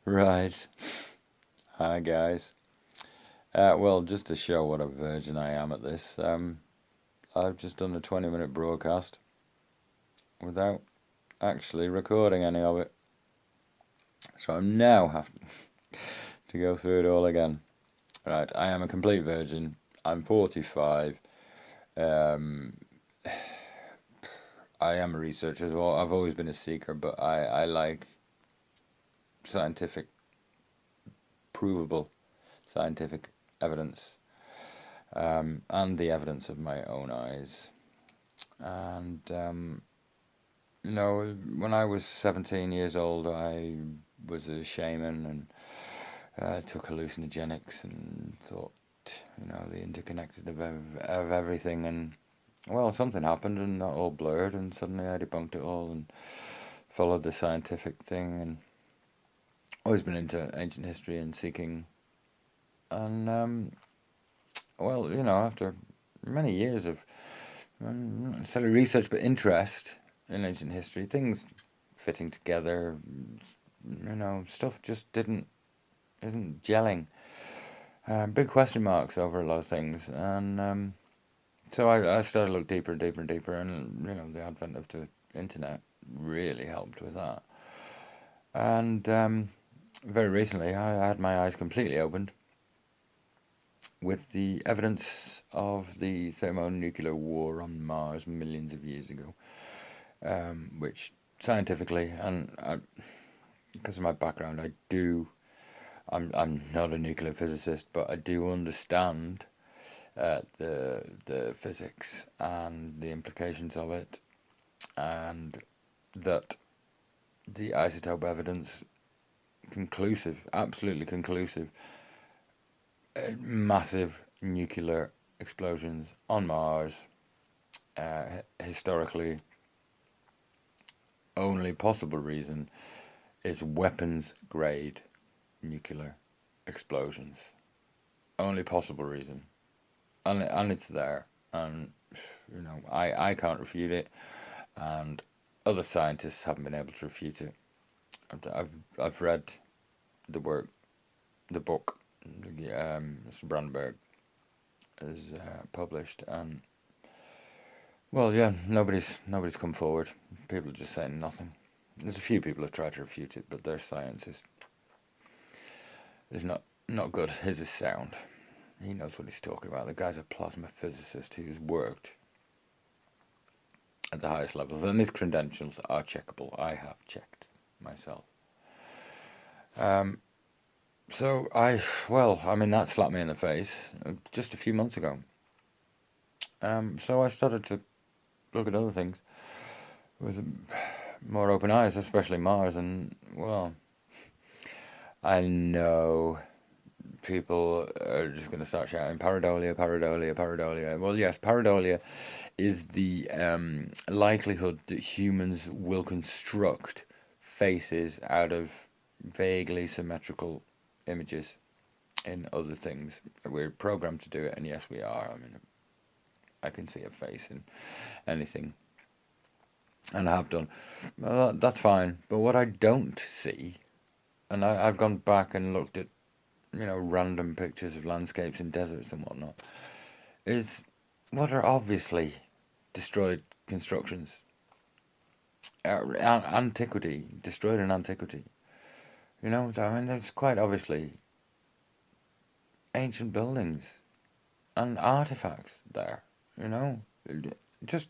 Right. Hi, guys. Well, just to show what a virgin I am at this, I've just done a 20-minute broadcast without actually recording any of it. So I'm now having to go through it all again. Right, I am a complete virgin. I'm 45. Um, I am a researcher as well. I've always been a seeker, but I like scientific, provable scientific evidence, and the evidence of my own eyes. And when I was 17 years old, I was a shaman and took hallucinogenics and thought, the interconnected of everything. And, well, something happened and that all blurred, and suddenly I debunked it all and followed the scientific thing, and always been into ancient history and seeking. And, after many years of not necessarily research but interest in ancient history, things fitting together, stuff just isn't gelling. Big question marks over a lot of things, and so I started to look deeper and deeper and deeper, and the advent of the internet really helped with that. And very recently, I had my eyes completely opened with the evidence of the thermonuclear war on Mars millions of years ago, which scientifically, and because of my background, I'm not a nuclear physicist, but I do understand the physics and the implications of it, and that the isotope evidence conclusive, absolutely conclusive, massive nuclear explosions on Mars, historically, only possible reason is weapons grade nuclear explosions. Only possible reason. And it's there. And, I can't refute it. And other scientists haven't been able to refute it. I've read the book Mr. Brandenburg has published, and well, yeah, nobody's come forward. People are just saying nothing. There's a few people who have tried to refute it, but their science is not good. His is sound. He knows what he's talking about. The guy's a plasma physicist who's worked at the highest levels, and his credentials are checkable. I have checked myself. So that slapped me in the face just a few months ago. So I started to look at other things with more open eyes, especially Mars, and, well, I know people are just going to start shouting pareidolia, pareidolia, pareidolia. Well, yes, pareidolia is the likelihood that humans will construct faces out of vaguely symmetrical images in other things. We're programmed to do it, and yes, we are. I mean, I can see a face in anything, and I have done. Well, that's fine. But what I don't see, and I've gone back and looked at, random pictures of landscapes in deserts and whatnot, is what are obviously destroyed constructions. Antiquity, destroyed in antiquity. There's quite obviously ancient buildings and artifacts there. Just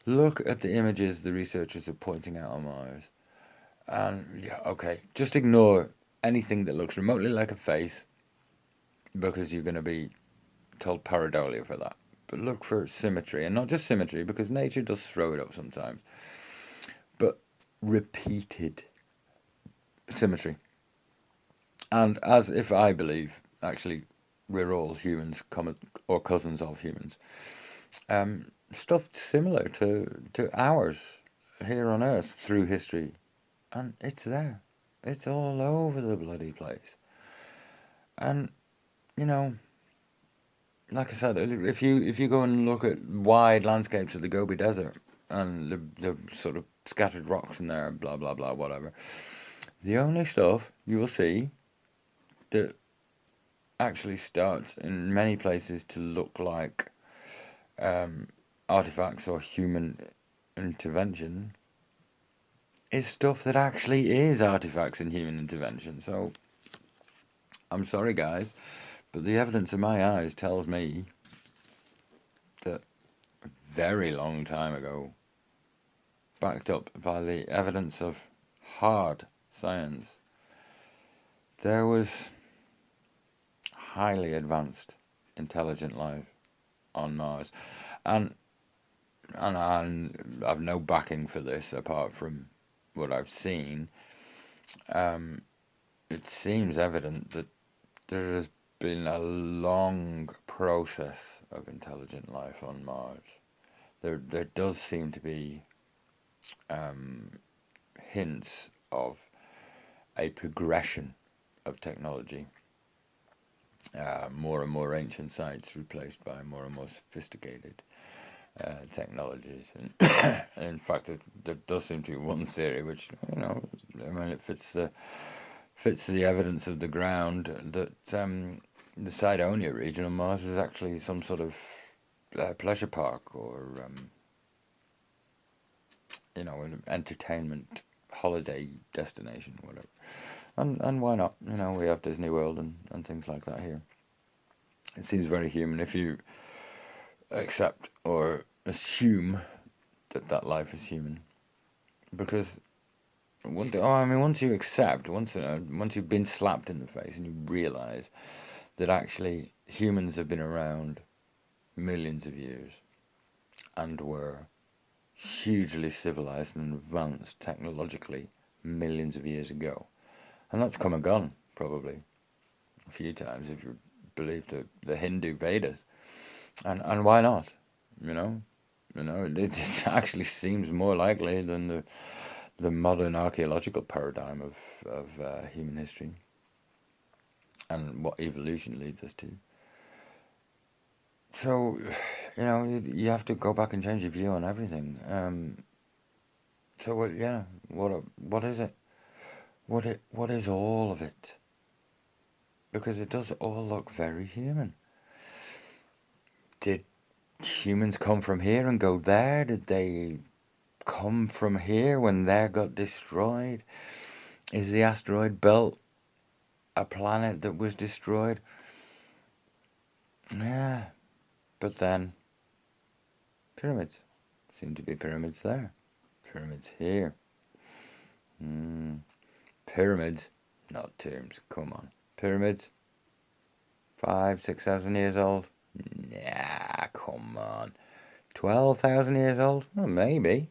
look at the images the researchers are pointing out on Mars, and yeah, okay, just ignore anything that looks remotely like a face, because you're going to be told pareidolia for that. But look for symmetry, and not just symmetry, because nature does throw it up sometimes, but repeated symmetry. And as if I believe, actually, we're all humans, or cousins of humans, stuff similar to ours here on Earth through history, and it's there. It's all over the bloody place. And, like I said, if you go and look at wide landscapes of the Gobi Desert and the sort of scattered rocks in there, blah blah blah, whatever, The only stuff you will see that actually starts in many places to look like artifacts or human intervention is stuff that actually is artifacts and human intervention. So, I'm sorry guys, but the evidence in my eyes tells me that a very long time ago, backed up by the evidence of hard science, there was highly advanced intelligent life on Mars. And I've no backing for this apart from what I've seen. It seems evident that there has been a long process of intelligent life on Mars. There does seem to be hints of a progression of technology. More and more ancient sites replaced by more and more sophisticated technologies. And in fact, there does seem to be one theory which, I mean, it fits the evidence of the ground that the Cydonia region on Mars was actually some sort of pleasure park or an entertainment holiday destination, whatever. And why not? We have Disney World and things like that here. It seems very human if you accept or assume that life is human, because once you accept, once you've been slapped in the face and you realise that actually humans have been around millions of years and were hugely civilized and advanced technologically millions of years ago, and that's come and gone probably a few times if you believe the Hindu Vedas, and why not? It actually seems more likely than the modern archaeological paradigm of human history and what evolution leads us to. So, you have to go back and change your view on everything. So what is it? What is all of it? Because it does all look very human. Did humans come from here and go there? Did they come from here when there got destroyed? Is the asteroid belt a planet that was destroyed? Yeah, but then pyramids. Seem to be pyramids there. Pyramids here. Pyramids, not tombs, come on. Pyramids, 5,000-6,000 years old? Nah, come on. 12,000 years old? Well, maybe.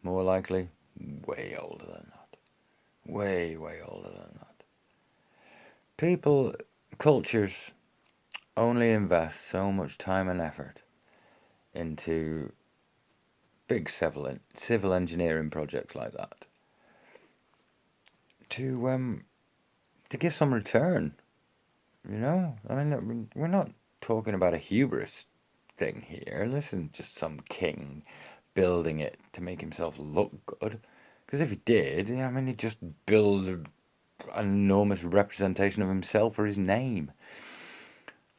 More likely, way older than that. Way older than that. People, cultures only invest so much time and effort into big civil engineering projects like that to give some return. I mean, we're not talking about a hubris thing here. This isn't just some king building it to make himself look good. Because if he did, he'd just build an enormous representation of himself or his name.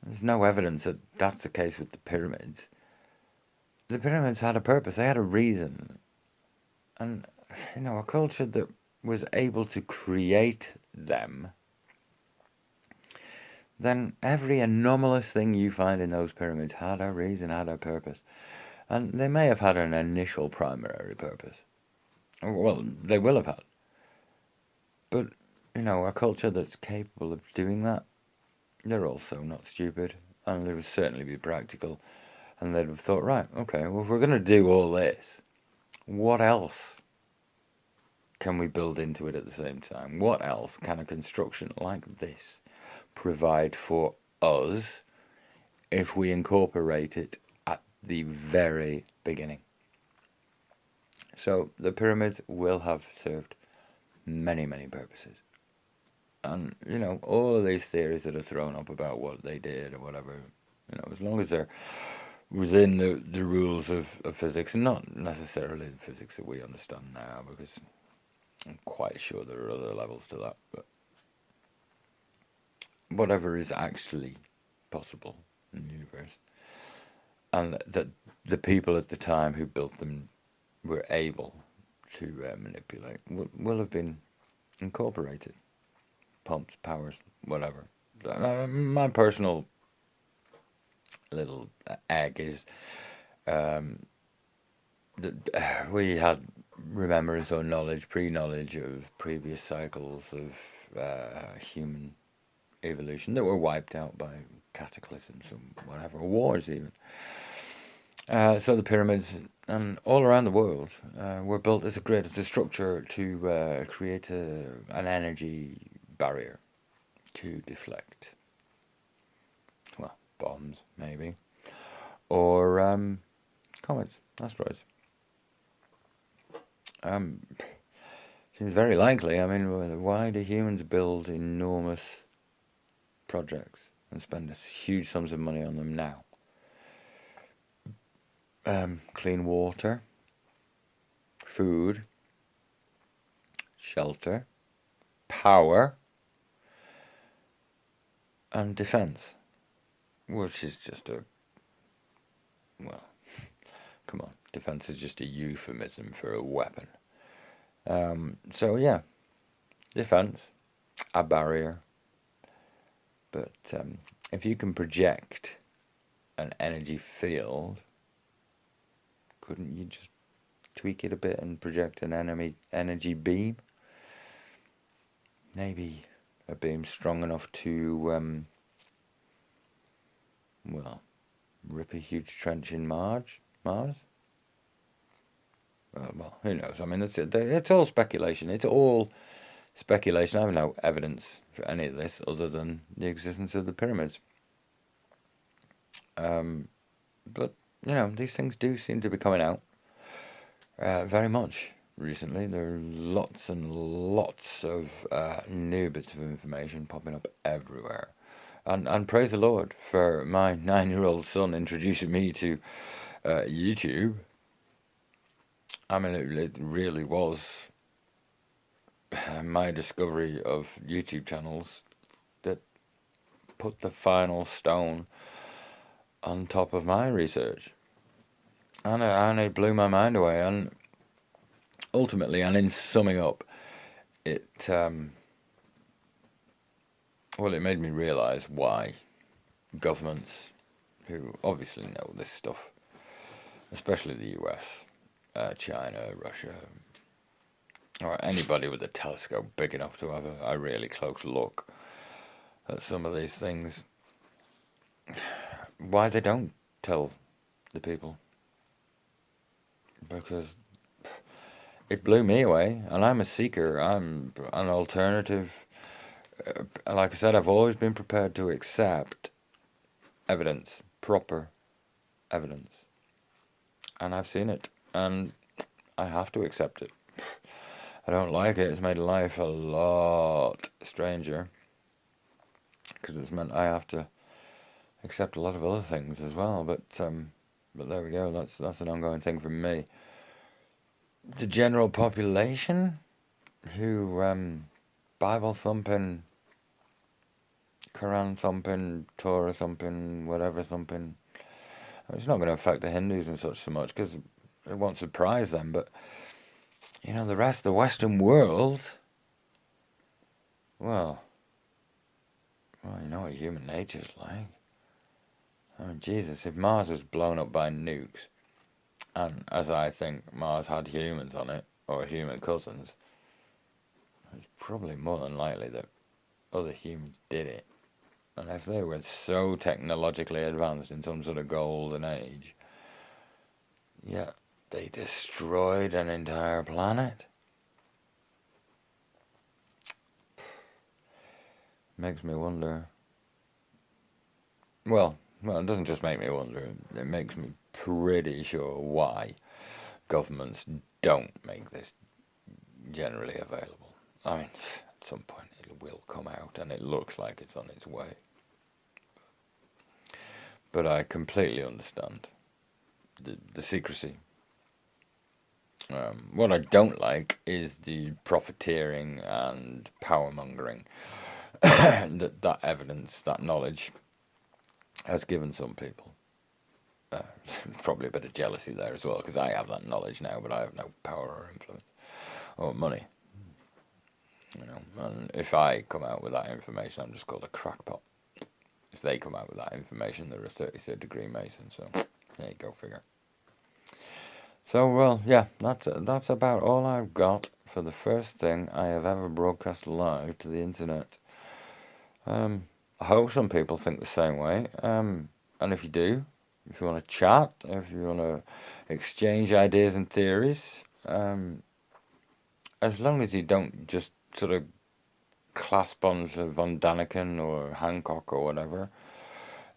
There's no evidence that that's the case with the pyramids. The pyramids had a purpose. They had a reason. And, a culture that was able to create them, then every anomalous thing you find in those pyramids had a reason, had a purpose. And they may have had an initial primary purpose. Well, they will have had. But, a culture that's capable of doing that, they're also not stupid. And they would certainly be practical. And they'd have thought, right, okay, well, if we're going to do all this, what else can we build into it at the same time? What else can a construction like this provide for us if we incorporate it at the very beginning? So the pyramids will have served many purposes. And, all of these theories that are thrown up about what they did or whatever, as long as they're within the rules of physics, and not necessarily the physics that we understand now, because I'm quite sure there are other levels to that, but whatever is actually possible in the universe, and that the people at the time who built them were able to manipulate will have been incorporated. Pumps, powers, whatever. My personal little egg is that we had remembrance or knowledge, pre-knowledge of previous cycles of human evolution that were wiped out by cataclysms and whatever, wars even. So the pyramids and all around the world were built as a grid, as a structure to create an energy barrier to deflect, well, bombs maybe, or comets, asteroids. Seems very likely. I mean, why do humans build enormous projects and spend huge sums of money on them now? Clean water, food, shelter, power, and defense, which is just well, come on, defense is just a euphemism for a weapon. So yeah, defense, a barrier, but if you can project an energy field, couldn't you just tweak it a bit and project an energy beam? Maybe a beam strong enough to, well, rip a huge trench in Mars? Well, who knows? I mean, it's all speculation. It's all speculation. I have no evidence for any of this other than the existence of the pyramids. But, these things do seem to be coming out very much recently. There are lots and lots of new bits of information popping up everywhere. And praise the Lord for my 9-year-old son introducing me to YouTube. I mean, it really was my discovery of YouTube channels that put the final stone on top of my research. And it blew my mind away. And ultimately, and in summing up, it made me realise why governments who obviously know this stuff, especially the US, China, Russia, or anybody with a telescope big enough to have a really close look at some of these things, why they don't tell the people. Because it blew me away, and I'm a seeker. I'm an alternative. Like I said, I've always been prepared to accept evidence, proper evidence. And I've seen it, and I have to accept it. I don't like it. It's made life a lot stranger, because it's meant I have to accept a lot of other things as well. But there we go. That's an ongoing thing for me. The general population, who Bible thumping, Quran thumping, Torah thumping, whatever thumping, it's not going to affect the Hindus and such so much, because it won't surprise them. But the rest of the Western world, well, you know what human nature's like. I mean, Jesus, if Mars was blown up by nukes, and as I think Mars had humans on it, or human cousins, it's probably more than likely that other humans did it. And if they were so technologically advanced in some sort of golden age, yeah, they destroyed an entire planet. Makes me wonder. Well, it doesn't just make me wonder. It makes me pretty sure why governments don't make this generally available. I mean, at some point it will come out, and it looks like it's on its way. But I completely understand the secrecy. What I don't like is the profiteering and power mongering that evidence, that knowledge has given some people. Probably a bit of jealousy there as well, because I have that knowledge now, but I have no power or influence or money. And if I come out with that information, I'm just called a crackpot. If they come out with that information, they're a 33rd degree Mason. So there you go, figure. So, well, yeah, that's about all I've got for the first thing I have ever broadcast live to the internet. I hope some people think the same way. And if you do, if you want to chat, if you want to exchange ideas and theories, as long as you don't just sort of clasp onto Von Daniken or Hancock or whatever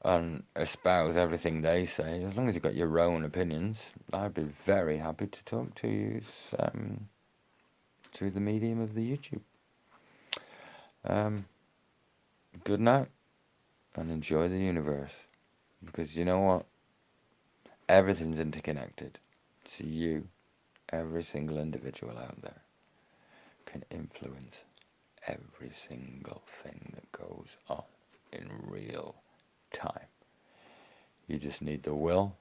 and espouse everything they say, as long as you've got your own opinions, I'd be very happy to talk to you through the medium of the YouTube. Good night and enjoy the universe, because you know what? Everything's interconnected. So you, every single individual out there, can influence every single thing that goes on in real time. You just need the will,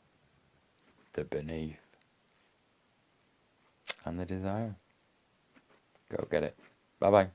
the belief, and the desire. Go get it. Bye-bye.